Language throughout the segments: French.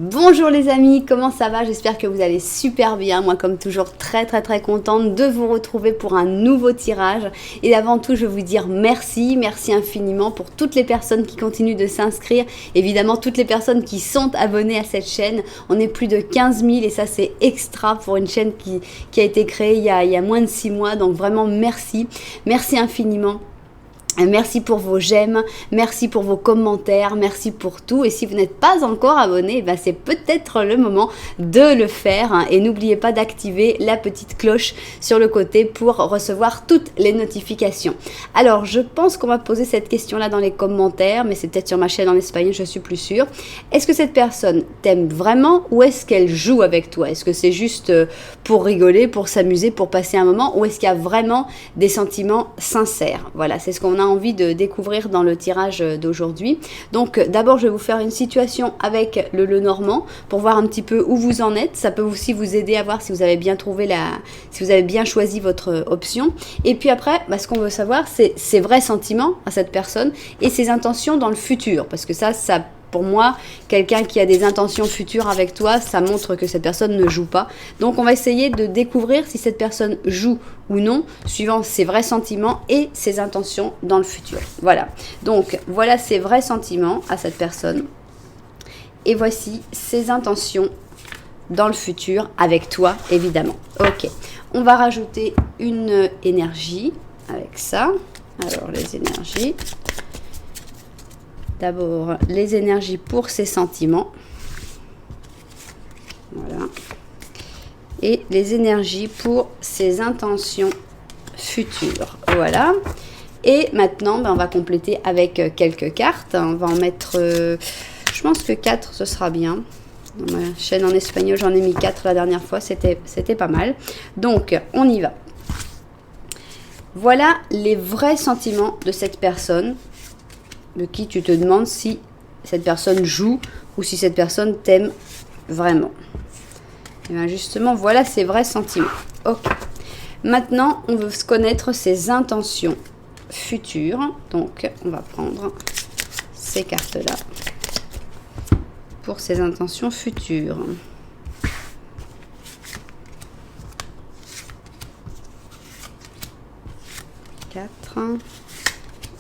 Bonjour les amis, comment ça va? J'espère que vous allez super bien. Moi comme toujours très contente de vous retrouver pour un nouveau tirage. Et avant tout je veux vous dire merci infiniment pour toutes les personnes qui continuent de s'inscrire. Évidemment toutes les personnes qui sont abonnées à cette chaîne. On est plus de 15 000 et ça c'est extra pour une chaîne qui a été créée il y a moins de 6 mois. Donc vraiment merci infiniment. Merci pour vos j'aime, merci pour vos commentaires, merci pour tout. Et si vous n'êtes pas encore abonné, c'est peut-être le moment de le faire. Et n'oubliez pas d'activer la petite cloche sur le côté pour recevoir toutes les notifications. Alors, je pense qu'on va poser cette question-là dans les commentaires, mais c'est peut-être sur ma chaîne en espagnol, je suis plus sûre. Est-ce que cette personne t'aime vraiment ou est-ce qu'elle joue avec toi? Est-ce que c'est juste pour rigoler, pour s'amuser, pour passer un moment ou est-ce qu'il y a vraiment des sentiments sincères? Voilà, c'est ce qu'on a envie de découvrir dans le tirage d'aujourd'hui. Donc d'abord je vais vous faire une situation avec le Lenormand pour voir un petit peu où vous en êtes. Ça peut aussi vous aider à voir si vous avez bien trouvé si vous avez bien choisi votre option. Et puis après, ce qu'on veut savoir, c'est ses vrais sentiments à cette personne et ses intentions dans le futur. Parce que ça pour moi, quelqu'un qui a des intentions futures avec toi, ça montre que cette personne ne joue pas. Donc on va essayer de découvrir si cette personne joue ou non, suivant ses vrais sentiments et ses intentions dans le futur. Voilà. Donc voilà ses vrais sentiments à cette personne. Et voici ses intentions dans le futur avec toi, évidemment. Ok. On va rajouter une énergie avec ça. Alors les énergies. D'abord, les énergies pour ses sentiments. Voilà. Et les énergies pour ses intentions futures. Voilà. Et maintenant, on va compléter avec quelques cartes. On va en mettre, je pense que 4, ce sera bien. Dans ma chaîne en espagnol, j'en ai mis 4 la dernière fois. C'était pas mal. Donc, on y va. Voilà les vrais sentiments de cette personne. De qui tu te demandes si cette personne joue ou si cette personne t'aime vraiment. Et bien justement, voilà ses vrais sentiments. Ok. Maintenant, on veut connaître ses intentions futures. Donc, on va prendre ces cartes-là pour ses intentions futures. Quatre.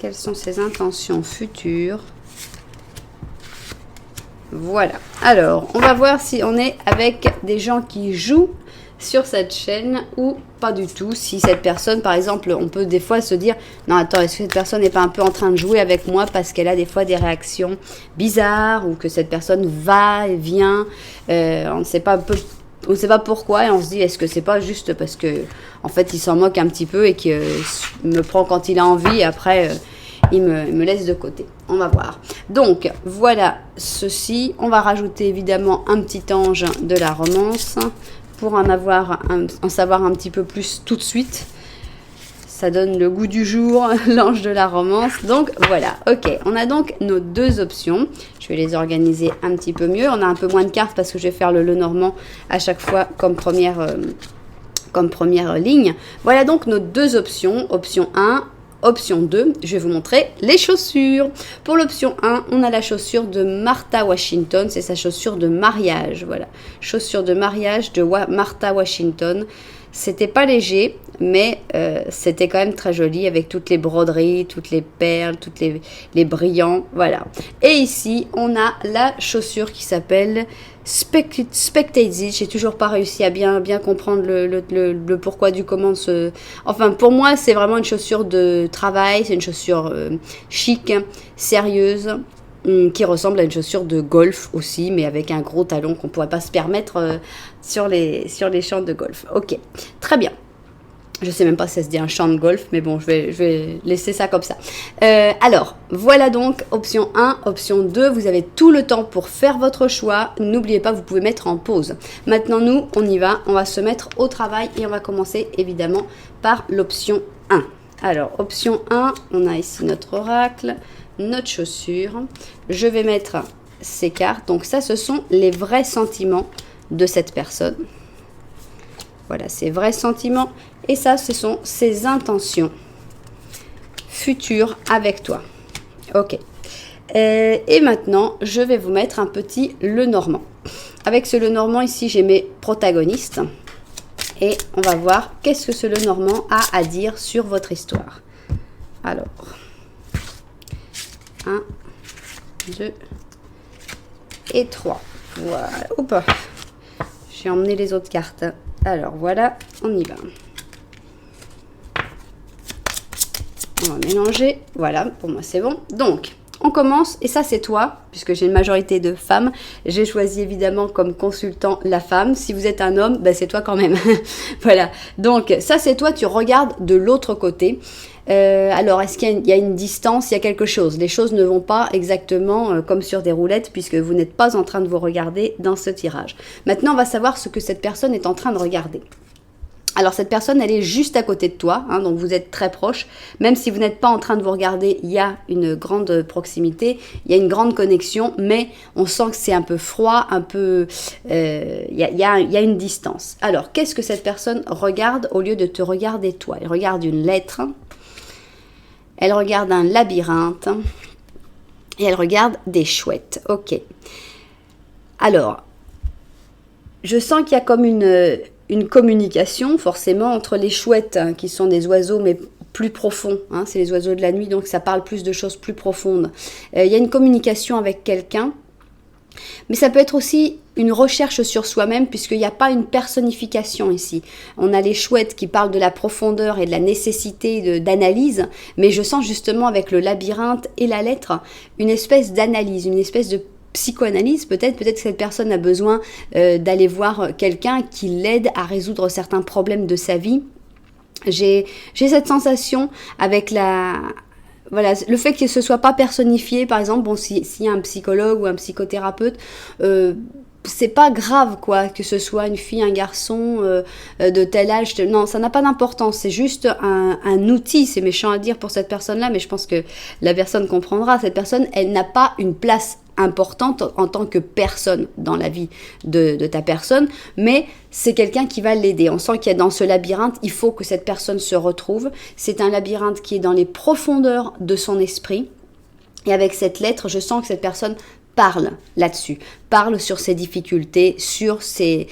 Quelles sont ses intentions futures? Voilà. Alors, on va voir si on est avec des gens qui jouent sur cette chaîne ou pas du tout. Si cette personne, par exemple, on peut des fois se dire « Non, attends, est-ce que cette personne n'est pas un peu en train de jouer avec moi parce qu'elle a des fois des réactions bizarres ou que cette personne va et vient on ne sait pas on ne sait pas pourquoi et on se dit est-ce que c'est pas juste parce que en fait il s'en moque un petit peu et qu'il me prend quand il a envie et après il me laisse de côté. On va voir. Donc voilà ceci. On va rajouter évidemment un petit ange de la romance pour en savoir un petit peu plus tout de suite. Ça donne le goût du jour, l'ange de la romance. Donc voilà, ok. On a donc nos deux options. Je vais les organiser un petit peu mieux. On a un peu moins de cartes parce que je vais faire le Lenormand à chaque fois comme première ligne. Voilà donc nos deux options. Option 1, option 2. Je vais vous montrer les chaussures. Pour l'option 1, on a la chaussure de Martha Washington. C'est sa chaussure de mariage. Voilà, chaussure de mariage de Martha Washington. C'était pas léger, mais c'était quand même très joli avec toutes les broderies, toutes les perles, toutes les brillants, voilà. Et ici, on a la chaussure qui s'appelle Spectated. J'ai toujours pas réussi à bien comprendre le pourquoi du comment. Enfin, pour moi, c'est vraiment une chaussure de travail, c'est une chaussure chic, sérieuse. Qui ressemble à une chaussure de golf aussi, mais avec un gros talon qu'on ne pourrait pas se permettre sur les champs de golf. Ok, très bien. Je ne sais même pas si ça se dit un champ de golf, mais bon, je vais laisser ça comme ça. Alors, voilà donc option 1, option 2. Vous avez tout le temps pour faire votre choix. N'oubliez pas, vous pouvez mettre en pause. Maintenant, nous, on y va. On va se mettre au travail et on va commencer évidemment par l'option 1. Alors, option 1, on a ici notre oracle, notre chaussure. Je vais mettre ces cartes. Donc ça, ce sont les vrais sentiments de cette personne. Voilà, ses vrais sentiments. Et ça, ce sont ses intentions futures avec toi. Ok. Et maintenant, je vais vous mettre un petit Lenormand. Avec ce Lenormand ici, j'ai mes protagonistes. Et on va voir qu'est-ce que ce Lenormand a à dire sur votre histoire. Alors, 1, 2 et 3. Voilà. Oups. J'ai emmené les autres cartes. Alors, voilà, on y va. On va mélanger. Voilà, pour moi, c'est bon. Donc, on commence, et ça c'est toi, puisque j'ai une majorité de femmes. J'ai choisi évidemment comme consultant la femme. Si vous êtes un homme, ben c'est toi quand même. Voilà, donc ça c'est toi, tu regardes de l'autre côté. Alors, est-ce qu'il y a une distance, il y a quelque chose? Les choses ne vont pas exactement comme sur des roulettes, puisque vous n'êtes pas en train de vous regarder dans ce tirage. Maintenant, on va savoir ce que cette personne est en train de regarder. Alors cette personne, elle est juste à côté de toi, hein, donc vous êtes très proche. Même si vous n'êtes pas en train de vous regarder, il y a une grande proximité, il y a une grande connexion, mais on sent que c'est un peu froid, un peu... il y a une distance. Alors, qu'est-ce que cette personne regarde au lieu de te regarder toi? Elle regarde une lettre, elle regarde un labyrinthe, et elle regarde des chouettes. Ok. Alors, je sens qu'il y a comme une communication forcément entre les chouettes, hein, qui sont des oiseaux mais plus profonds, hein, c'est les oiseaux de la nuit, donc ça parle plus de choses plus profondes. Il y a une communication avec quelqu'un, mais ça peut être aussi une recherche sur soi-même, puisqu'il n'y a pas une personnification ici. On a les chouettes qui parlent de la profondeur et de la nécessité d'analyse, mais je sens justement avec le labyrinthe et la lettre une espèce d'analyse, une espèce de psychoanalyse, peut-être que cette personne a besoin d'aller voir quelqu'un qui l'aide à résoudre certains problèmes de sa vie. J'ai cette sensation avec voilà, le fait que ce soit pas personnifié, par exemple, bon, s'il y a un psychologue ou un psychothérapeute, c'est pas grave, quoi, que ce soit une fille, un garçon de tel âge. Non, ça n'a pas d'importance. C'est juste un outil. C'est méchant à dire pour cette personne-là, mais je pense que la personne comprendra. Cette personne, elle n'a pas une place importante en tant que personne dans la vie de ta personne, mais c'est quelqu'un qui va l'aider. On sent qu'il y a dans ce labyrinthe, il faut que cette personne se retrouve. C'est un labyrinthe qui est dans les profondeurs de son esprit. Et avec cette lettre, je sens que cette personne parle là-dessus, parle sur ses difficultés, sur ces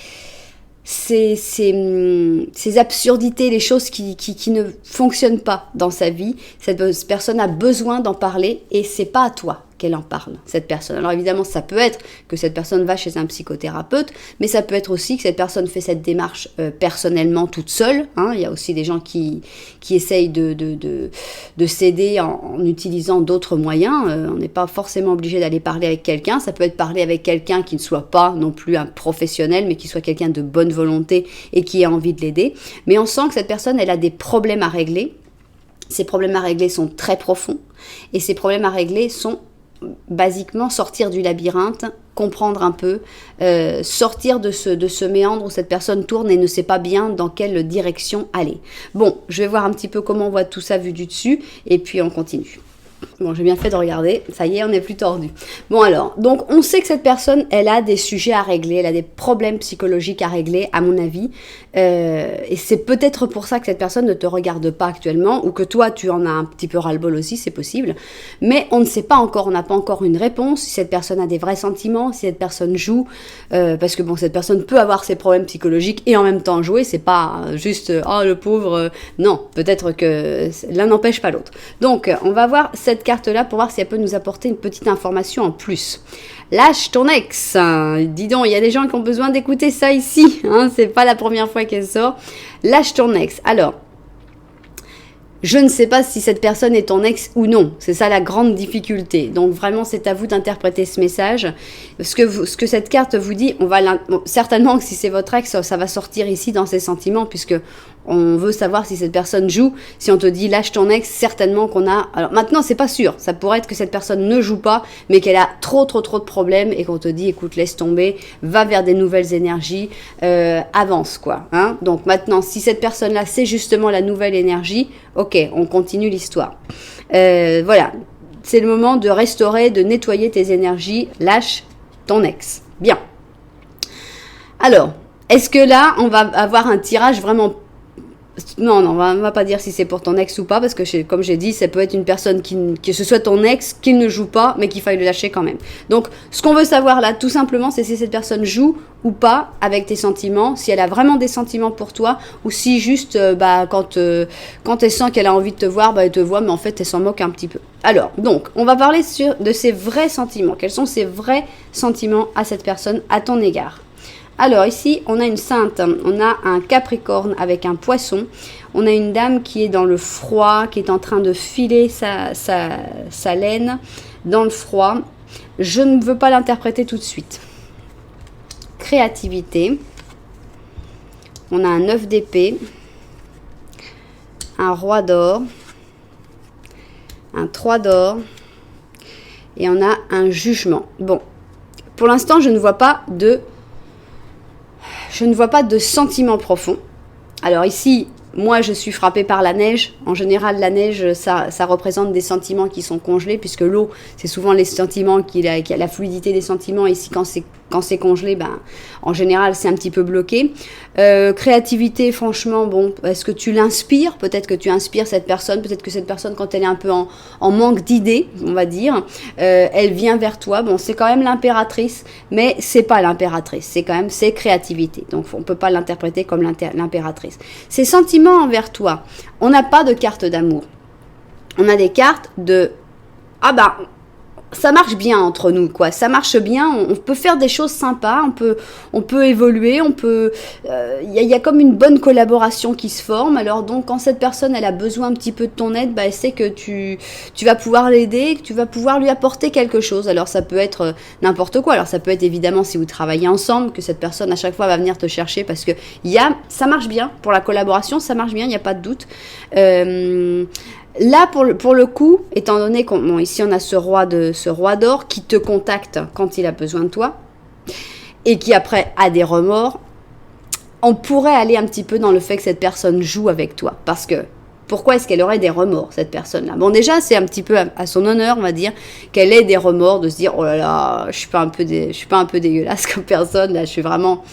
absurdités, les choses qui ne fonctionnent pas dans sa vie. Cette personne a besoin d'en parler et c'est pas à toi qu'elle en parle, cette personne. Alors évidemment, ça peut être que cette personne va chez un psychothérapeute, mais ça peut être aussi que cette personne fait cette démarche personnellement toute seule. Hein. Il y a aussi des gens qui essayent de s'aider en utilisant d'autres moyens. On n'est pas forcément obligé d'aller parler avec quelqu'un. Ça peut être parler avec quelqu'un qui ne soit pas non plus un professionnel, mais qui soit quelqu'un de bonne volonté et qui ait envie de l'aider. Mais on sent que cette personne, elle a des problèmes à régler. Ces problèmes à régler sont très profonds et ces problèmes à régler sont basiquement sortir du labyrinthe, comprendre un peu, sortir de ce méandre où cette personne tourne et ne sait pas bien dans quelle direction aller. Bon, je vais voir un petit peu comment on voit tout ça vu du dessus et puis on continue. Bon, j'ai bien fait de regarder, ça y est, on n'est plus tordu. Bon alors, donc on sait que cette personne, elle a des sujets à régler, elle a des problèmes psychologiques à régler, à mon avis. Et c'est peut-être pour ça que cette personne ne te regarde pas actuellement, ou que toi, tu en as un petit peu ras-le-bol aussi, c'est possible. Mais on ne sait pas encore, on n'a pas encore une réponse, si cette personne a des vrais sentiments, si cette personne joue. Parce que bon, cette personne peut avoir ses problèmes psychologiques et en même temps jouer, c'est pas juste « oh, le pauvre ». Non, peut-être que l'un n'empêche pas l'autre. Donc, on va voir cette carte-là pour voir si elle peut nous apporter une petite information en plus. Lâche ton ex. Dis donc, il y a des gens qui ont besoin d'écouter ça ici. Hein, c'est pas la première fois qu'elle sort. Lâche ton ex. Alors, je ne sais pas si cette personne est ton ex ou non. C'est ça la grande difficulté. Donc vraiment, c'est à vous d'interpréter ce message. Ce que cette carte vous dit, certainement que si c'est votre ex, ça va sortir ici dans ses sentiments, puisque on veut savoir si cette personne joue. Si on te dit lâche ton ex, certainement qu'on a... Alors maintenant, c'est pas sûr. Ça pourrait être que cette personne ne joue pas, mais qu'elle a trop de problèmes et qu'on te dit écoute, laisse tomber, va vers des nouvelles énergies, avance quoi. Hein. Donc maintenant, si cette personne-là, c'est justement la nouvelle énergie, ok, on continue l'histoire. Voilà, c'est le moment de restaurer, de nettoyer tes énergies. Lâche ton ex. Bien. Alors, est-ce que là, on va avoir un tirage vraiment Non, non, on va pas dire si c'est pour ton ex ou pas, parce que comme j'ai dit, ça peut être une personne que ce soit ton ex, qu'il ne joue pas, mais qu'il faille le lâcher quand même. Donc, ce qu'on veut savoir là, tout simplement, c'est si cette personne joue ou pas avec tes sentiments, si elle a vraiment des sentiments pour toi, ou si juste, quand elle sent qu'elle a envie de te voir, elle te voit, mais en fait, elle s'en moque un petit peu. Alors, donc, on va parler de ses vrais sentiments. Quels sont ses vrais sentiments à cette personne, à ton égard? Alors ici, on a une sainte, on a un capricorne avec un poisson, on a une dame qui est dans le froid, qui est en train de filer sa laine dans le froid. Je ne veux pas l'interpréter tout de suite. Créativité, on a un 9 d'épée, un roi d'or, un 3 d'or et on a un jugement. Bon, pour l'instant, je ne vois pas de sentiments profonds. Alors ici, moi, je suis frappée par la neige. En général, la neige, ça représente des sentiments qui sont congelés, puisque l'eau, c'est souvent les sentiments, qui a la fluidité des sentiments. Ici, quand c'est congelé, en général, c'est un petit peu bloqué. Créativité, franchement, bon, est-ce que tu l'inspires? Peut-être que tu inspires cette personne. Peut-être que cette personne, quand elle est un peu en manque d'idées, on va dire, elle vient vers toi. Bon, c'est quand même l'impératrice, mais c'est pas l'impératrice. C'est créativité. Donc, on peut pas l'interpréter comme l'impératrice. Ces sentiments envers toi, on n'a pas de carte d'amour. On a des cartes de ça marche bien entre nous, quoi. Ça marche bien, on peut faire des choses sympas, on peut évoluer, y a comme une bonne collaboration qui se forme. Alors donc, quand cette personne, elle a besoin un petit peu de ton aide, elle sait que tu vas pouvoir l'aider, que tu vas pouvoir lui apporter quelque chose. Alors ça peut être n'importe quoi. Alors ça peut être évidemment si vous travaillez ensemble, que cette personne à chaque fois va venir te chercher parce que ça marche bien pour la collaboration, ça marche bien, il n'y a pas de doute. Là, pour le coup, étant donné ici on a ce roi d'or qui te contacte quand il a besoin de toi et qui après a des remords, on pourrait aller un petit peu dans le fait que cette personne joue avec toi. Parce que, pourquoi est-ce qu'elle aurait des remords, cette personne-là? Bon, déjà, c'est un petit peu à son honneur, on va dire, qu'elle ait des remords, de se dire, oh là là, je suis pas un peu dégueulasse comme personne, là, je suis vraiment...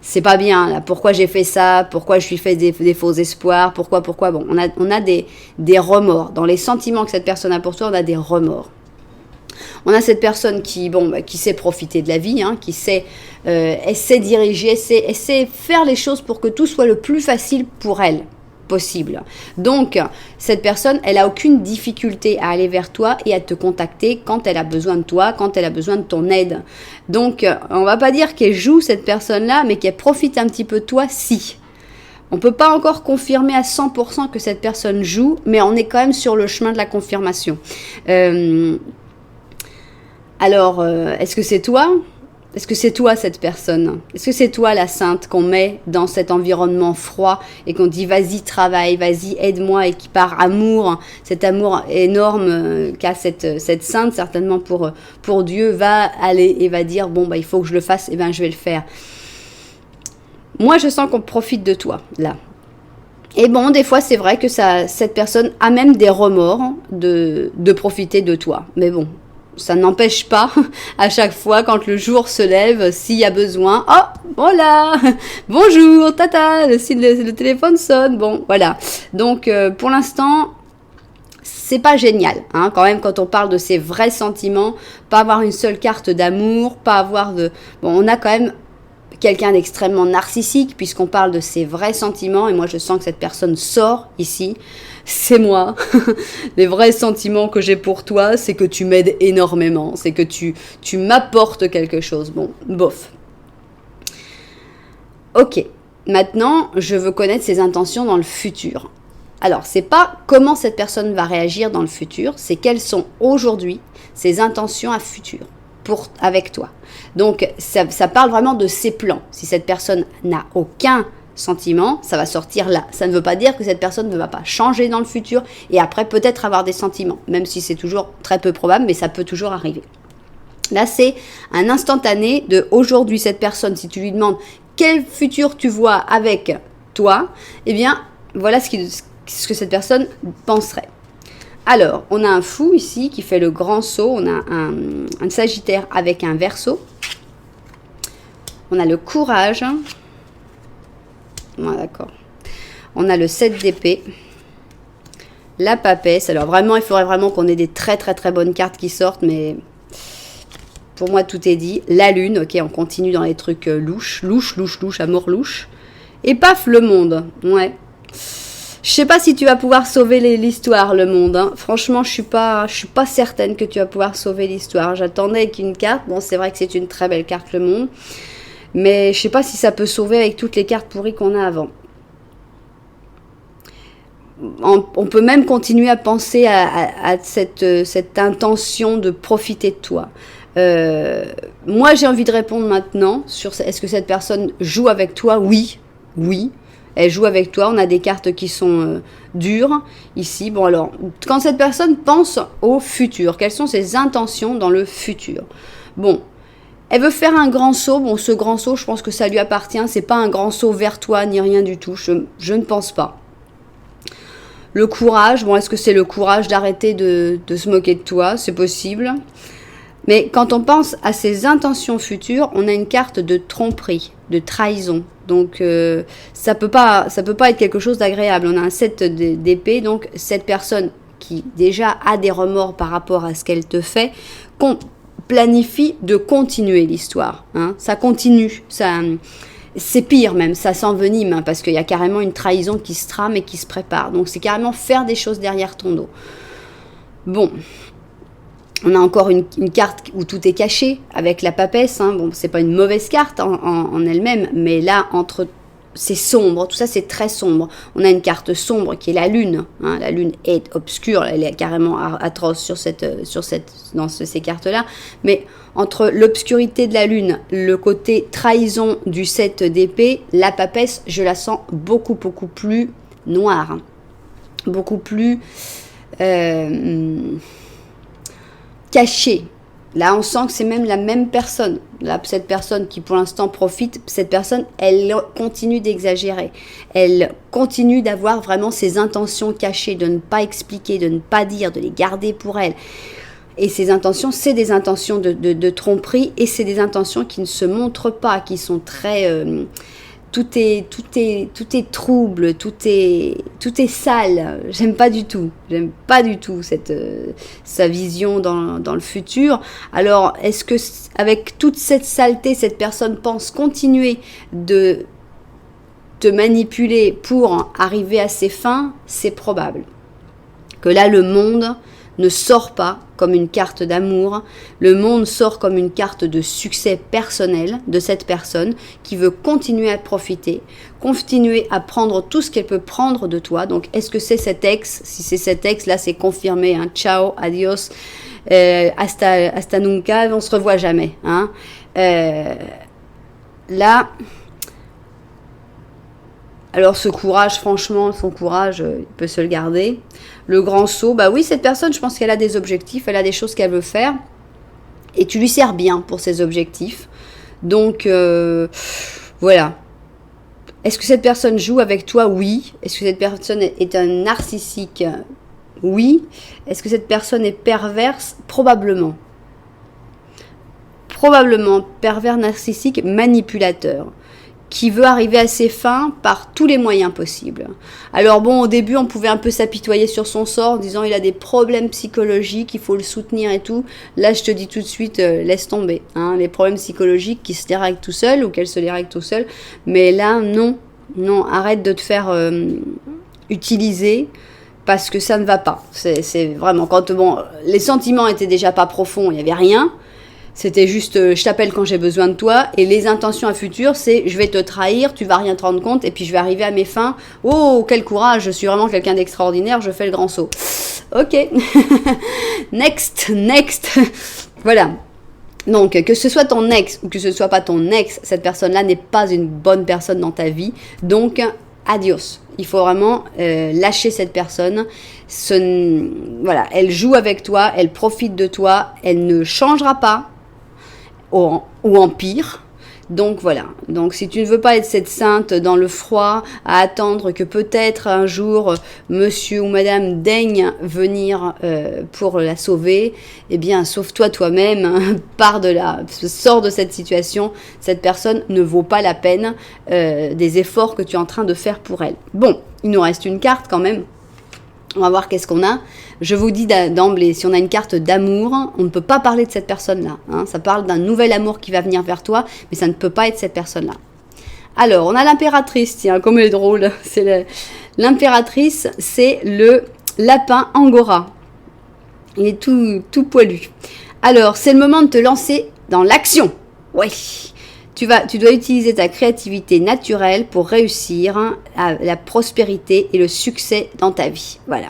C'est pas bien, là. Pourquoi j'ai fait ça? Pourquoi je lui fais des faux espoirs? Pourquoi? Bon, on a des remords. Dans les sentiments que cette personne a pour toi, on a des remords. On a cette personne qui sait profiter de la vie, qui sait, elle sait diriger, elle sait faire les choses pour que tout soit le plus facile pour elle possible. Donc, cette personne, elle a aucune difficulté à aller vers toi et à te contacter quand elle a besoin de toi, quand elle a besoin de ton aide. Donc, on va pas dire qu'elle joue cette personne-là, mais qu'elle profite un petit peu de toi, si. On peut pas encore confirmer à 100% que cette personne joue, mais on est quand même sur le chemin de la confirmation. Alors, est-ce que c'est toi ? Est-ce que c'est toi cette personne? Est-ce que c'est toi la sainte qu'on met dans cet environnement froid et qu'on dit vas-y travaille, vas-y aide-moi et qui par amour, cet amour énorme qu'a cette sainte certainement pour Dieu va aller et va dire bon il faut que je le fasse et je vais le faire. Moi je sens qu'on profite de toi là. Et bon, des fois, c'est vrai que cette personne a même des remords de profiter de toi. Mais bon, ça n'empêche pas, à chaque fois, quand le jour se lève, s'il y a besoin, oh, voilà, bonjour, tata, le téléphone sonne, bon, voilà. Donc, pour l'instant, c'est pas génial, quand même, quand on parle de ses vrais sentiments, pas avoir une seule carte d'amour, pas avoir de... Bon, on a quand même quelqu'un d'extrêmement narcissique, puisqu'on parle de ses vrais sentiments, et moi, je sens que cette personne sort ici. C'est moi. Les vrais sentiments que j'ai pour toi, c'est que tu m'aides énormément. C'est que tu m'apportes quelque chose. Bon, bof. Ok. Maintenant, je veux connaître ses intentions dans le futur. Alors, c'est pas comment cette personne va réagir dans le futur, c'est quelles sont aujourd'hui ses intentions à futur avec toi. Donc, ça parle vraiment de ses plans. Si cette personne n'a aucun sentiment, ça va sortir là. Ça ne veut pas dire que cette personne ne va pas changer dans le futur et après peut-être avoir des sentiments, même si c'est toujours très peu probable, mais ça peut toujours arriver. Là, c'est un instantané de aujourd'hui. Cette personne, si tu lui demandes quel futur tu vois avec toi, eh bien, voilà ce que cette personne penserait. Alors, on a un fou ici qui fait le grand saut, on a un sagittaire avec un verseau, on a le courage. Voilà, d'accord. On a le 7 d'épée. La papesse. Alors vraiment, il faudrait vraiment qu'on ait des très très très bonnes cartes qui sortent, mais pour moi tout est dit. La lune, ok, on continue dans les trucs louches, à mort louche. Et paf, le monde, ouais. Je sais pas si tu vas pouvoir sauver l'histoire, le monde. Hein. Franchement, je suis pas certaine que tu vas pouvoir sauver l'histoire. J'attendais avec une carte. Bon, c'est vrai que c'est une très belle carte, le monde. Mais je sais pas si ça peut sauver avec toutes les cartes pourries qu'on a avant. On peut même continuer à penser à cette intention de profiter de toi. Moi, j'ai envie de répondre maintenant sur est-ce que cette personne joue avec toi? Oui, oui. Elle joue avec toi. On a des cartes qui sont dures ici. Bon alors, quand cette personne pense au futur, quelles sont ses intentions dans le futur? Bon, elle veut faire un grand saut. Bon, ce grand saut, je pense que ça lui appartient. C'est pas un grand saut vers toi ni rien du tout. Je ne pense pas. Le courage, bon, est-ce que c'est le courage d'arrêter de se moquer de toi? C'est possible. Mais quand on pense à ses intentions futures, on a une carte de tromperie, de trahison. Donc, ça peut pas être quelque chose d'agréable. On a un 7 d'épée, donc cette personne qui déjà a des remords par rapport à ce qu'elle te fait, qu'on planifie de continuer l'histoire. Hein. Ça continue, c'est pire même, ça s'envenime, hein, parce qu'il y a carrément une trahison qui se trame et qui se prépare. Donc c'est carrément faire des choses derrière ton dos. Bon, on a encore une carte où tout est caché, avec la papesse. Hein. Bon, c'est pas une mauvaise carte en elle-même, mais là, c'est sombre, tout ça c'est très sombre. On a une carte sombre qui est la lune. Hein. La lune est obscure, elle est carrément atroce dans ces cartes-là. Mais entre l'obscurité de la lune, le côté trahison du 7 d'épée, la papesse, je la sens beaucoup plus noire. Beaucoup plus cachée. Là, on sent que c'est même la même personne. Là, cette personne qui, pour l'instant, profite, cette personne, elle continue d'exagérer. Elle continue d'avoir vraiment ses intentions cachées, de ne pas expliquer, de ne pas dire, de les garder pour elle. Et ces intentions, c'est des intentions de tromperie et c'est des intentions qui ne se montrent pas, qui sont très... tout est trouble, tout est sale. J'aime pas du tout sa vision dans le futur. Alors, est-ce que avec toute cette saleté, cette personne pense continuer de te manipuler pour arriver à ses fins? C'est probable. Que là, le monde ne sort pas comme une carte d'amour, le monde sort comme une carte de succès personnel de cette personne qui veut continuer à profiter, continuer à prendre tout ce qu'elle peut prendre de toi. Donc, est-ce que c'est cet ex? Si c'est cet ex, là, c'est confirmé. Hein. Ciao, adios, hasta nunca, on se revoit jamais. Hein. Là... Alors ce courage, franchement, son courage, il peut se le garder. Le grand saut, bah oui, cette personne, je pense qu'elle a des objectifs, elle a des choses qu'elle veut faire. Et tu lui sers bien pour ses objectifs. Donc, voilà. Est-ce que cette personne joue avec toi? Oui. Est-ce que cette personne est un narcissique? Oui. Est-ce que cette personne est perverse? Probablement. Probablement pervers, narcissique, manipulateur, qui veut arriver à ses fins par tous les moyens possibles. Alors bon, au début, on pouvait un peu s'apitoyer sur son sort, en disant il a des problèmes psychologiques, il faut le soutenir et tout. Là, je te dis tout de suite, laisse tomber. Hein, les problèmes psychologiques qui se dérèglent tout seul ou qu'elle se dérègle tout seul. Mais là, non, arrête de te faire utiliser parce que ça ne va pas. C'est vraiment, quand les sentiments étaient déjà pas profonds, il n'y avait rien. C'était juste, je t'appelle quand j'ai besoin de toi. Et les intentions à futur, c'est je vais te trahir, tu vas rien te rendre compte, et puis je vais arriver à mes fins. Oh, quel courage, je suis vraiment quelqu'un d'extraordinaire, je fais le grand saut. Ok. Next. Voilà. Donc, que ce soit ton ex ou que ce soit pas ton ex, cette personne-là n'est pas une bonne personne dans ta vie. Donc, adios. Il faut vraiment lâcher cette personne. Voilà, elle joue avec toi, elle profite de toi, elle ne changera pas. Ou en pire, Donc voilà, donc si tu ne veux pas être cette sainte dans le froid, à attendre que peut-être un jour monsieur ou madame daigne venir pour la sauver, eh bien sauve-toi toi-même, hein, pars de là, sors de cette situation, cette personne ne vaut pas la peine des efforts que tu es en train de faire pour elle. Bon, il nous reste une carte quand même. On va voir qu'est-ce qu'on a. Je vous dis d'emblée, si on a une carte d'amour, on ne peut pas parler de cette personne-là. Hein. Ça parle d'un nouvel amour qui va venir vers toi, mais ça ne peut pas être cette personne-là. Alors, on a l'impératrice. Tiens, comme elle est drôle. L'impératrice, c'est le lapin angora. Il est tout poilu. Alors, c'est le moment de te lancer dans l'action. Oui. Tu dois utiliser ta créativité naturelle pour réussir la prospérité et le succès dans ta vie. Voilà.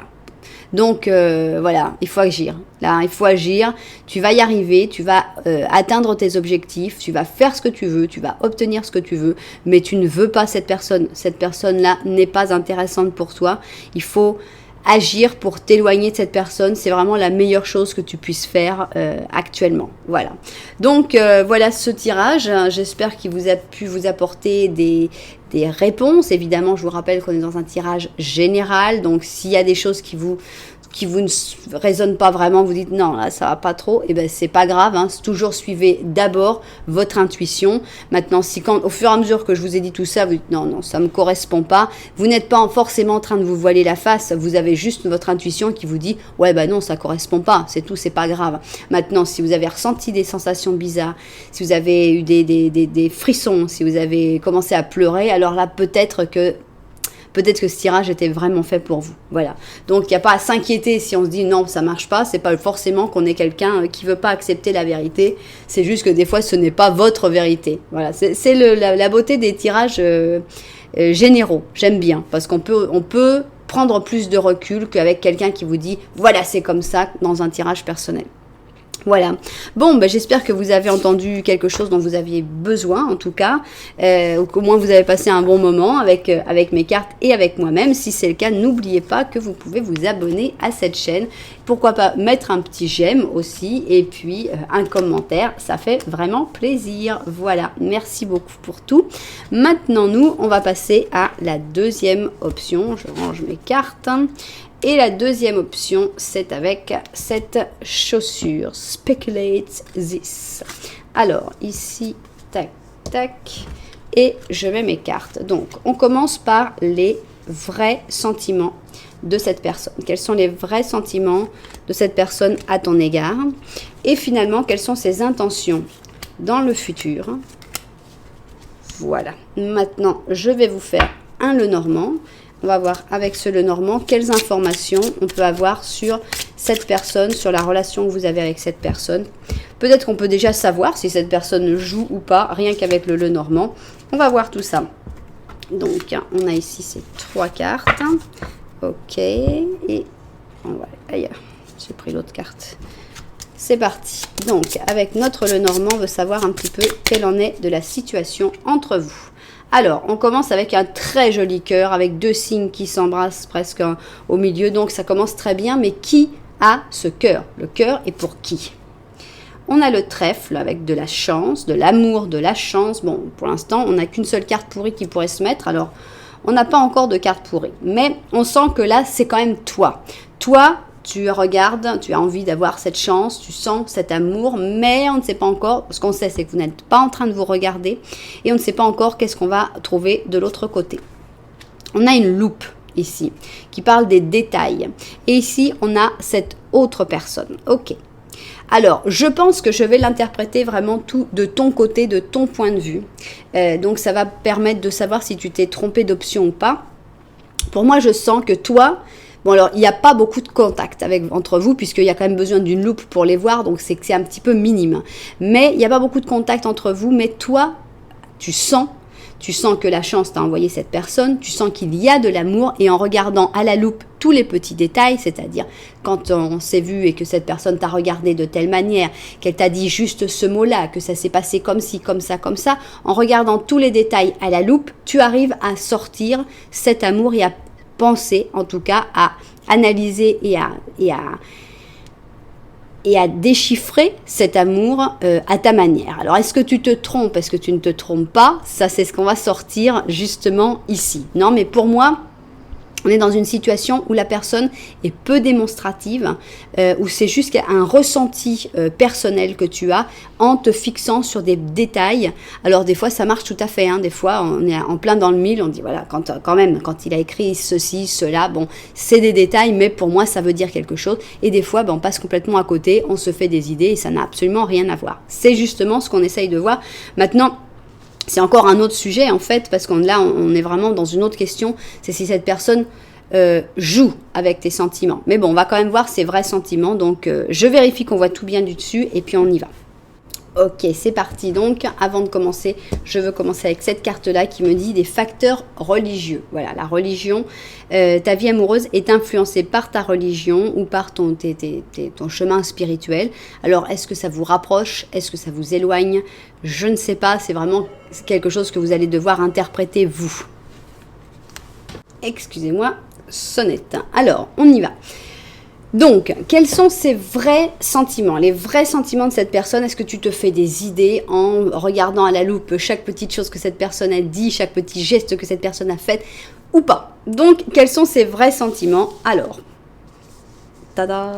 Donc, voilà, il faut agir. Là, il faut agir. Tu vas y arriver, tu vas atteindre tes objectifs, tu vas faire ce que tu veux, tu vas obtenir ce que tu veux, mais tu ne veux pas cette personne. Cette personne-là n'est pas intéressante pour toi. Il faut agir pour t'éloigner de cette personne, c'est vraiment la meilleure chose que tu puisses faire actuellement. Voilà. Donc voilà ce tirage. J'espère qu'il vous a pu vous apporter des réponses. Évidemment, je vous rappelle qu'on est dans un tirage général. Donc s'il y a des choses qui vous ne résonnent pas vraiment, vous dites non, là ça va pas trop, et ben c'est pas grave, hein, toujours suivez d'abord votre intuition. Maintenant, si au fur et à mesure que je vous ai dit tout ça, vous dites non, ça me correspond pas, vous n'êtes pas forcément en train de vous voiler la face, vous avez juste votre intuition qui vous dit ouais bah non, ça correspond pas, c'est tout, c'est pas grave. Maintenant, si vous avez ressenti des sensations bizarres, si vous avez eu des frissons, si vous avez commencé à pleurer, alors là peut-être que ce tirage était vraiment fait pour vous. Voilà. Donc, il n'y a pas à s'inquiéter si on se dit non, ça marche pas. C'est pas forcément qu'on est quelqu'un qui veut pas accepter la vérité. C'est juste que des fois, ce n'est pas votre vérité. Voilà. C'est la beauté des tirages généraux. J'aime bien parce qu'on peut prendre plus de recul qu'avec quelqu'un qui vous dit voilà, c'est comme ça dans un tirage personnel. Voilà. Bon, ben, j'espère que vous avez entendu quelque chose dont vous aviez besoin, en tout cas, ou qu'au moins vous avez passé un bon moment avec mes cartes et avec moi-même. Si c'est le cas, n'oubliez pas que vous pouvez vous abonner à cette chaîne. Pourquoi pas mettre un petit j'aime aussi et puis un commentaire, ça fait vraiment plaisir. Voilà, merci beaucoup pour tout. Maintenant, nous, on va passer à la deuxième option. Je range mes cartes. Et la deuxième option, c'est avec cette chaussure. Speculate this. Alors, ici, tac, tac. Et je mets mes cartes. Donc, on commence par les vrais sentiments de cette personne. Quels sont les vrais sentiments de cette personne à ton égard? Et finalement, quelles sont ses intentions dans le futur? Voilà. Maintenant, je vais vous faire un Lenormand. On va voir avec ce Lenormand quelles informations on peut avoir sur cette personne, sur la relation que vous avez avec cette personne. Peut-être qu'on peut déjà savoir si cette personne joue ou pas, rien qu'avec le Lenormand. On va voir tout ça. Donc, on a ici ces 3 cartes. Ok. Et on va aller ailleurs. J'ai pris l'autre carte. C'est parti. Donc, avec notre Lenormand, on veut savoir un petit peu quelle en est de la situation entre vous. Alors, on commence avec un très joli cœur, avec 2 signes qui s'embrassent presque au milieu. Donc, ça commence très bien. Mais qui a ce cœur? Le cœur est pour qui? On a le trèfle avec de la chance, de l'amour, de la chance. Bon, pour l'instant, on n'a qu'une seule carte pourrie qui pourrait se mettre. Alors, on n'a pas encore de carte pourrie. Mais on sent que là, c'est quand même toi. Toi, tu regardes, tu as envie d'avoir cette chance, tu sens cet amour, mais on ne sait pas encore, ce qu'on sait c'est que vous n'êtes pas en train de vous regarder et on ne sait pas encore qu'est-ce qu'on va trouver de l'autre côté. On a une loupe ici qui parle des détails et ici on a cette autre personne. Ok. Alors, je pense que je vais l'interpréter vraiment tout de ton côté, de ton point de vue. Donc ça va permettre de savoir si tu t'es trompé d'option ou pas. Pour moi, je sens que toi... Bon, alors, il n'y a pas beaucoup de contact entre vous, puisqu'il y a quand même besoin d'une loupe pour les voir, donc c'est un petit peu minime. Mais il n'y a pas beaucoup de contact entre vous, mais toi, tu sens que la chance t'a envoyé cette personne, tu sens qu'il y a de l'amour, et en regardant à la loupe tous les petits détails, c'est-à-dire quand on s'est vu et que cette personne t'a regardé de telle manière, qu'elle t'a dit juste ce mot-là, que ça s'est passé comme ci, comme ça, en regardant tous les détails à la loupe, tu arrives à sortir cet amour et à penser, en tout cas, à analyser et à et à déchiffrer cet amour à ta manière. Alors, est-ce que tu te trompes? Est-ce que tu ne te trompes pas? Ça, c'est ce qu'on va sortir justement ici. Non, mais pour moi, on est dans une situation où la personne est peu démonstrative, où c'est juste un ressenti personnel que tu as en te fixant sur des détails. Alors des fois ça marche tout à fait, hein. Des fois on est en plein dans le mille, on dit voilà, quand même, quand il a écrit ceci, cela, bon, c'est des détails, mais pour moi ça veut dire quelque chose. Et des fois on passe complètement à côté, on se fait des idées et ça n'a absolument rien à voir. C'est justement ce qu'on essaye de voir. Maintenant, c'est encore un autre sujet en fait, parce qu'on est vraiment dans une autre question, c'est si cette personne joue avec tes sentiments. Mais bon, on va quand même voir ses vrais sentiments, donc je vérifie qu'on voit tout bien du dessus et puis on y va. Ok, c'est parti. Donc, avant de commencer, je veux commencer avec cette carte-là qui me dit des facteurs religieux. Voilà, la religion, ta vie amoureuse est influencée par ta religion ou par ton chemin spirituel. Alors, est-ce que ça vous rapproche? Est-ce que ça vous éloigne? Je ne sais pas, c'est vraiment quelque chose que vous allez devoir interpréter vous. Excusez-moi, sonnette. Alors, on y va. Donc, quels sont ses vrais sentiments? Les vrais sentiments de cette personne, est-ce que tu te fais des idées en regardant à la loupe chaque petite chose que cette personne a dit, chaque petit geste que cette personne a fait ou pas? Donc, quels sont ses vrais sentiments? Alors, tada!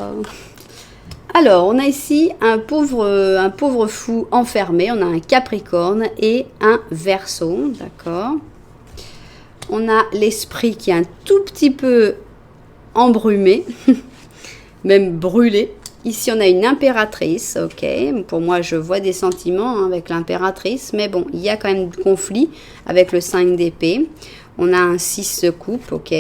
Alors, on a ici un pauvre fou enfermé, on a un Capricorne et un Verseau, d'accord? On a l'esprit qui est un tout petit peu embrumé, même brûlé. Ici, on a une impératrice, ok. Pour moi, je vois des sentiments avec l'impératrice, mais bon, il y a quand même du conflit avec le 5 d'épée. On a un 6 de coupe, ok.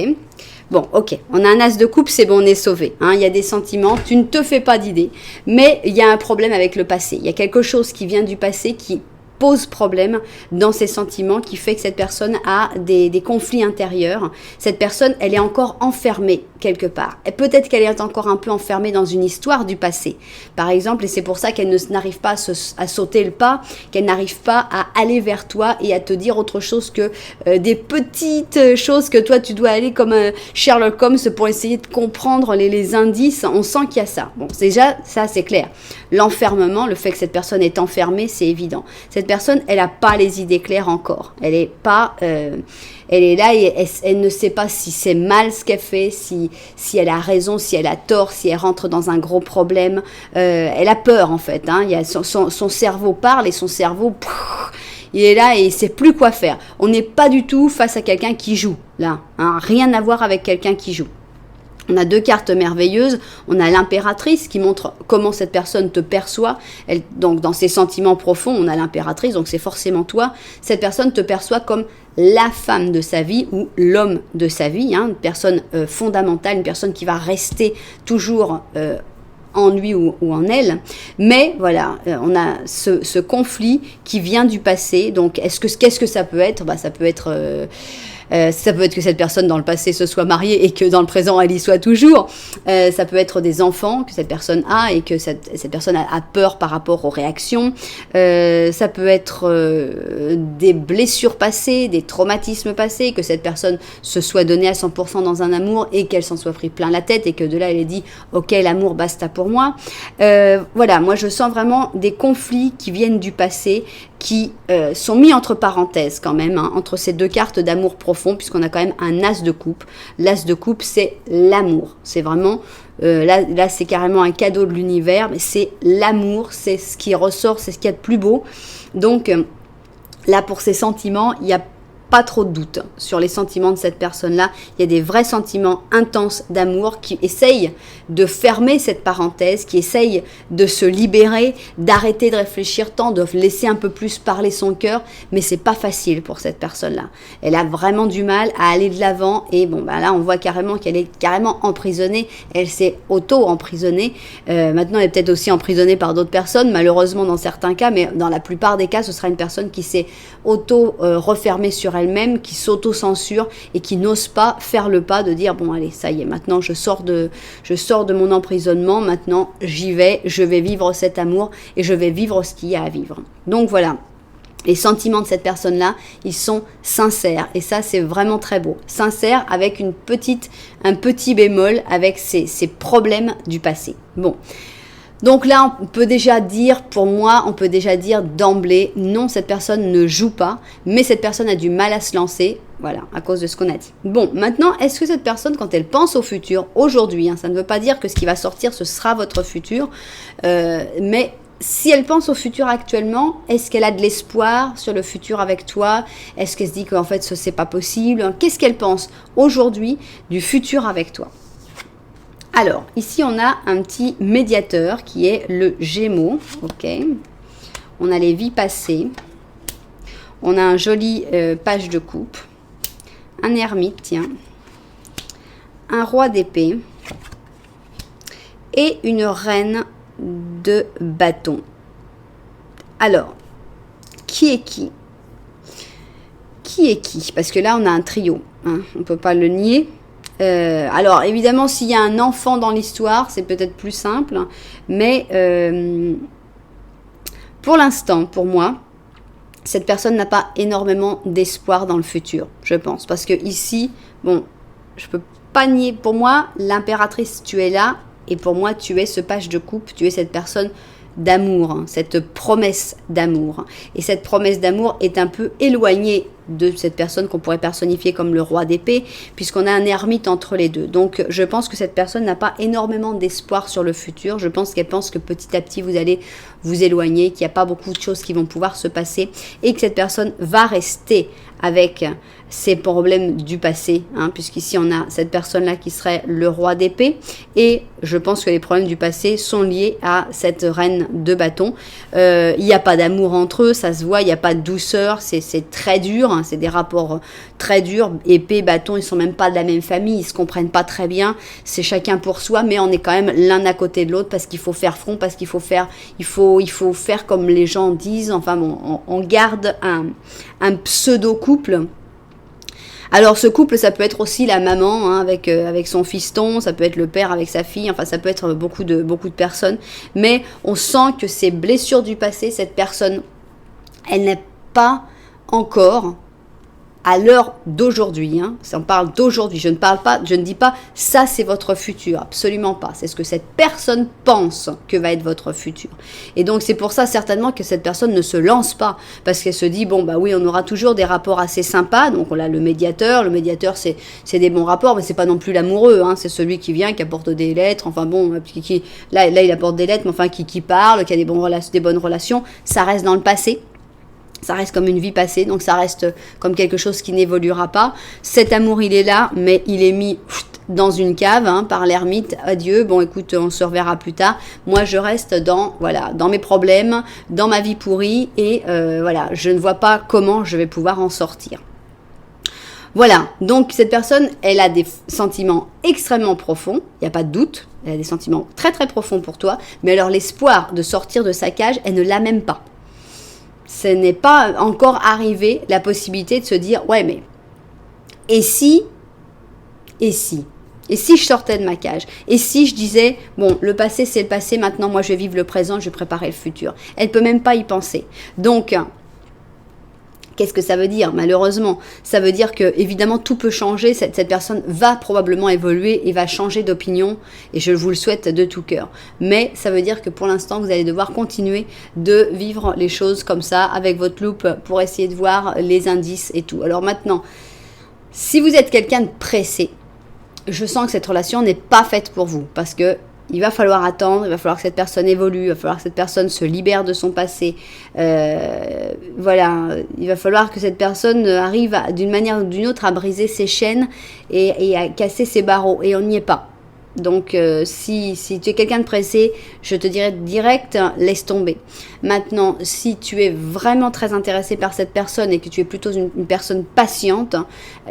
Bon, ok, on a un as de coupe, c'est bon, on est sauvé. Hein. Il y a des sentiments, tu ne te fais pas d'idées, mais il y a un problème avec le passé. Il y a quelque chose qui vient du passé qui pose problème dans ses sentiments, qui fait que cette personne a des conflits intérieurs. Cette personne, elle est encore enfermée quelque part. Et peut-être qu'elle est encore un peu enfermée dans une histoire du passé, par exemple, et c'est pour ça qu'elle n'arrive pas à sauter le pas, qu'elle n'arrive pas à aller vers toi et à te dire autre chose que des petites choses que toi tu dois aller comme Sherlock Holmes pour essayer de comprendre les indices. On sent qu'il y a ça. Bon, déjà, ça c'est clair. L'enfermement, le fait que cette personne est enfermée, c'est évident. Cette personne, elle n'a pas les idées claires encore. Elle est pas... elle est là et elle ne sait pas si c'est mal ce qu'elle fait, si elle a raison, si elle a tort, si elle rentre dans un gros problème. Elle a peur en fait. Hein. Il y a son cerveau parle et son cerveau... il est là et il ne sait plus quoi faire. On n'est pas du tout face à quelqu'un qui joue, là. Hein. Rien à voir avec quelqu'un qui joue. On a deux cartes merveilleuses. On a l'impératrice qui montre comment cette personne te perçoit. Donc, dans ses sentiments profonds, on a l'impératrice, donc c'est forcément toi. Cette personne te perçoit comme la femme de sa vie ou l'homme de sa vie, hein, une personne fondamentale, une personne qui va rester toujours en lui ou en elle. Mais voilà, on a ce conflit qui vient du passé. Donc, qu'est-ce que ça peut être? Ça peut être... ça peut être que cette personne dans le passé se soit mariée et que dans le présent elle y soit toujours. Ça peut être des enfants que cette personne a et que cette personne a peur par rapport aux réactions. Ça peut être des blessures passées, des traumatismes passés, que cette personne se soit donnée à 100% dans un amour et qu'elle s'en soit pris plein la tête et que de là elle ait dit ok, l'amour basta pour moi. Voilà, moi je sens vraiment des conflits qui viennent du passé, qui sont mis entre parenthèses quand même, hein, entre ces deux cartes d'amour profond, puisqu'on a quand même un as de coupe. L'as de coupe, c'est l'amour. C'est vraiment, là c'est carrément un cadeau de l'univers, mais c'est l'amour, c'est ce qui ressort, c'est ce qu'il y a de plus beau. Donc là, pour ces sentiments, il y a pas trop de doute sur les sentiments de cette personne-là. Il y a des vrais sentiments intenses d'amour qui essayent de fermer cette parenthèse, qui essayent de se libérer, d'arrêter de réfléchir tant, de laisser un peu plus parler son cœur, mais c'est pas facile pour cette personne-là. Elle a vraiment du mal à aller de l'avant et bon, là on voit carrément qu'elle est carrément emprisonnée. Elle s'est auto-emprisonnée. Maintenant, elle est peut-être aussi emprisonnée par d'autres personnes, malheureusement dans certains cas, mais dans la plupart des cas, ce sera une personne qui s'est auto-refermée sur elle-même, qui s'auto-censure et qui n'ose pas faire le pas de dire bon allez, ça y est, maintenant je sors de mon emprisonnement, maintenant j'y vais, je vais vivre cet amour et je vais vivre ce qu'il y a à vivre. Donc voilà, les sentiments de cette personne-là, ils sont sincères et ça c'est vraiment très beau. Sincère avec un petit bémol avec ses problèmes du passé. Bon. Donc là, on peut déjà dire, pour moi, on peut déjà dire d'emblée, non, cette personne ne joue pas, mais cette personne a du mal à se lancer, voilà, à cause de ce qu'on a dit. Bon, maintenant, est-ce que cette personne, quand elle pense au futur, aujourd'hui, ça ne veut pas dire que ce qui va sortir, ce sera votre futur, mais si elle pense au futur actuellement, est-ce qu'elle a de l'espoir sur le futur avec toi? Est-ce qu'elle se dit qu'en fait, ce n'est pas possible? Qu'est-ce qu'elle pense aujourd'hui du futur avec toi? Alors, ici, on a un petit médiateur qui est le Gémeaux. Ok. On a les vies passées. On a un joli page de coupe. Un ermite, tiens. Un roi d'épée. Et une reine de bâton. Alors, qui est qui? Qui est qui? Parce que là, on a un trio. Hein, on ne peut pas le nier. Alors évidemment s'il y a un enfant dans l'histoire c'est peut-être plus simple mais pour l'instant pour moi cette personne n'a pas énormément d'espoir dans le futur je pense parce que ici bon je peux pas nier pour moi l'impératrice tu es là et pour moi tu es ce page de coupe tu es cette personne d'amour, hein, cette promesse d'amour. Et cette promesse d'amour est un peu éloignée de cette personne qu'on pourrait personnifier comme le roi d'épée, puisqu'on a un ermite entre les deux. Donc je pense que cette personne n'a pas énormément d'espoir sur le futur. Je pense qu'elle pense que petit à petit vous allez vous éloigner, qu'il n'y a pas beaucoup de choses qui vont pouvoir se passer et que cette personne va rester avec ses problèmes du passé, hein, puisqu'ici on a cette personne-là qui serait le roi d'épée et je pense que les problèmes du passé sont liés à cette reine de bâton. Il n'y a pas d'amour entre eux, ça se voit, il n'y a pas de douceur, c'est très dur, hein, c'est des rapports très durs, épée, bâton, ils sont même pas de la même famille, ils se comprennent pas très bien, c'est chacun pour soi, mais on est quand même l'un à côté de l'autre parce qu'il faut faire front, parce qu'il faut faire, il faut faire comme les gens disent, enfin bon, on garde un pseudo-couple. Alors ce couple, ça peut être aussi la maman hein, avec son fiston, ça peut être le père avec sa fille, enfin ça peut être beaucoup de personnes. Mais on sent que ces blessures du passé, cette personne, elle n'est pas encore à l'heure d'aujourd'hui, hein, on parle d'aujourd'hui, je ne dis pas ça c'est votre futur, absolument pas, c'est ce que cette personne pense que va être votre futur. Et donc c'est pour ça certainement que cette personne ne se lance pas, parce qu'elle se dit, bon bah oui on aura toujours des rapports assez sympas, donc on a le médiateur c'est des bons rapports, mais c'est pas non plus l'amoureux, hein, c'est celui qui vient, qui apporte des lettres, enfin bon, là il apporte des lettres, mais enfin qui parle, qui a des bonnes relations, ça reste dans le passé. Ça reste comme une vie passée, donc ça reste comme quelque chose qui n'évoluera pas. Cet amour, il est là, mais il est mis dans une cave hein, par l'ermite. Adieu, bon écoute, on se reverra plus tard. Moi, je reste dans mes problèmes, dans ma vie pourrie, et voilà, je ne vois pas comment je vais pouvoir en sortir. Voilà, donc cette personne, elle a des sentiments extrêmement profonds, il n'y a pas de doute, elle a des sentiments très très profonds pour toi, mais alors l'espoir de sortir de sa cage, elle ne l'a même pas. Ce n'est pas encore arrivé la possibilité de se dire, ouais mais, et si je sortais de ma cage? Et si je disais, bon, le passé c'est le passé, maintenant moi je vais vivre le présent, je vais préparer le futur. Elle ne peut même pas y penser. Donc, qu'est-ce que ça veut dire? Malheureusement, ça veut dire que évidemment tout peut changer, cette personne va probablement évoluer et va changer d'opinion et je vous le souhaite de tout cœur. Mais ça veut dire que pour l'instant, vous allez devoir continuer de vivre les choses comme ça avec votre loupe pour essayer de voir les indices et tout. Alors maintenant, si vous êtes quelqu'un de pressé, je sens que cette relation n'est pas faite pour vous parce que il va falloir attendre, il va falloir que cette personne évolue, il va falloir que cette personne se libère de son passé. Voilà, il va falloir que cette personne arrive d'une manière ou d'une autre à briser ses chaînes et à casser ses barreaux. Et on n'y est pas. Donc si tu es quelqu'un de pressé, je te dirais direct, laisse tomber. Maintenant, si tu es vraiment très intéressé par cette personne et que tu es plutôt une personne patiente,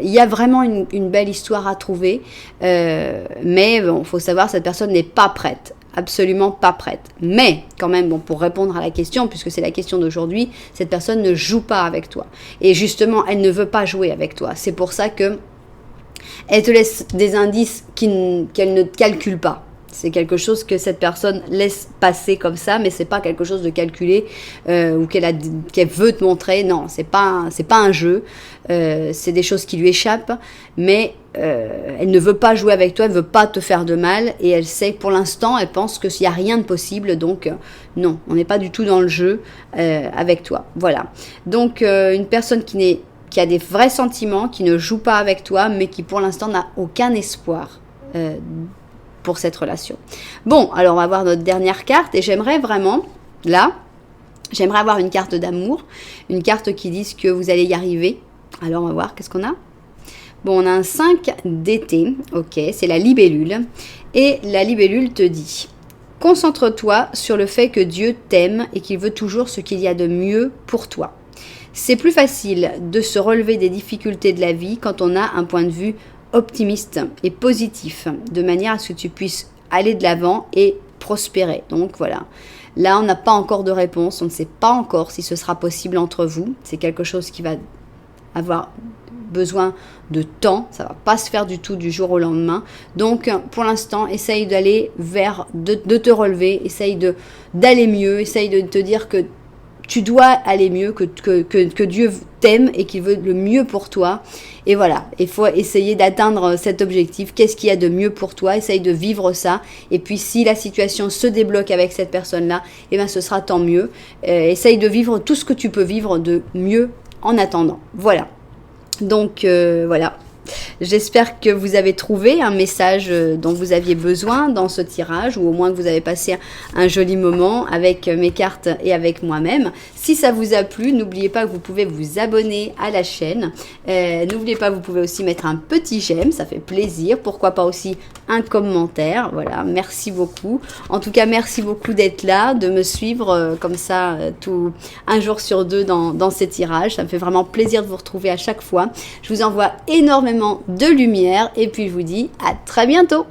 il y a vraiment une belle histoire à trouver. Mais bon, faut savoir, cette personne n'est pas prête. Absolument pas prête. Mais quand même, bon, pour répondre à la question, puisque c'est la question d'aujourd'hui, cette personne ne joue pas avec toi. Et justement, elle ne veut pas jouer avec toi. C'est pour ça que elle te laisse des indices qu'elle ne calcule pas. C'est quelque chose que cette personne laisse passer comme ça, mais c'est pas quelque chose de calculé ou qu'elle veut te montrer. Non, c'est pas un jeu. C'est des choses qui lui échappent, mais elle ne veut pas jouer avec toi, elle ne veut pas te faire de mal, et elle sait, pour l'instant, elle pense qu'il n'y a rien de possible, donc non, on n'est pas du tout dans le jeu avec toi. Voilà. Donc, une personne qui a des vrais sentiments, qui ne joue pas avec toi, mais qui pour l'instant n'a aucun espoir pour cette relation. Bon, alors on va voir notre dernière carte, et j'aimerais vraiment, là, j'aimerais avoir une carte d'amour, une carte qui dise que vous allez y arriver. Alors on va voir, qu'est-ce qu'on a ? Bon, on a un 5 d'été, ok, c'est la libellule. Et la libellule te dit, concentre-toi sur le fait que Dieu t'aime et qu'il veut toujours ce qu'il y a de mieux pour toi. C'est plus facile de se relever des difficultés de la vie quand on a un point de vue optimiste et positif, de manière à ce que tu puisses aller de l'avant et prospérer. Donc voilà, là on n'a pas encore de réponse, on ne sait pas encore si ce sera possible entre vous. C'est quelque chose qui va avoir besoin de temps, ça va pas se faire du tout du jour au lendemain. Donc pour l'instant, essaye d'aller de te relever, essaye d'aller mieux, essaye de te dire que tu dois aller mieux, que Dieu t'aime et qu'il veut le mieux pour toi. Et voilà, il faut essayer d'atteindre cet objectif. Qu'est-ce qu'il y a de mieux pour toi? Essaye de vivre ça. Et puis si la situation se débloque avec cette personne-là, eh bien ce sera tant mieux. Essaye de vivre tout ce que tu peux vivre de mieux en attendant. Voilà. Donc voilà, j'espère que vous avez trouvé un message dont vous aviez besoin dans ce tirage, ou au moins que vous avez passé un joli moment avec mes cartes et avec moi-même. Si ça vous a plu, n'oubliez pas que vous pouvez vous abonner à la chaîne. N'oubliez pas, vous pouvez aussi mettre un petit j'aime, ça fait plaisir. Pourquoi pas aussi un commentaire. Voilà, merci beaucoup. En tout cas, merci beaucoup d'être là, de me suivre comme ça un jour sur deux dans ces tirages. Ça me fait vraiment plaisir de vous retrouver à chaque fois. Je vous envoie énormément de lumière et puis je vous dis à très bientôt.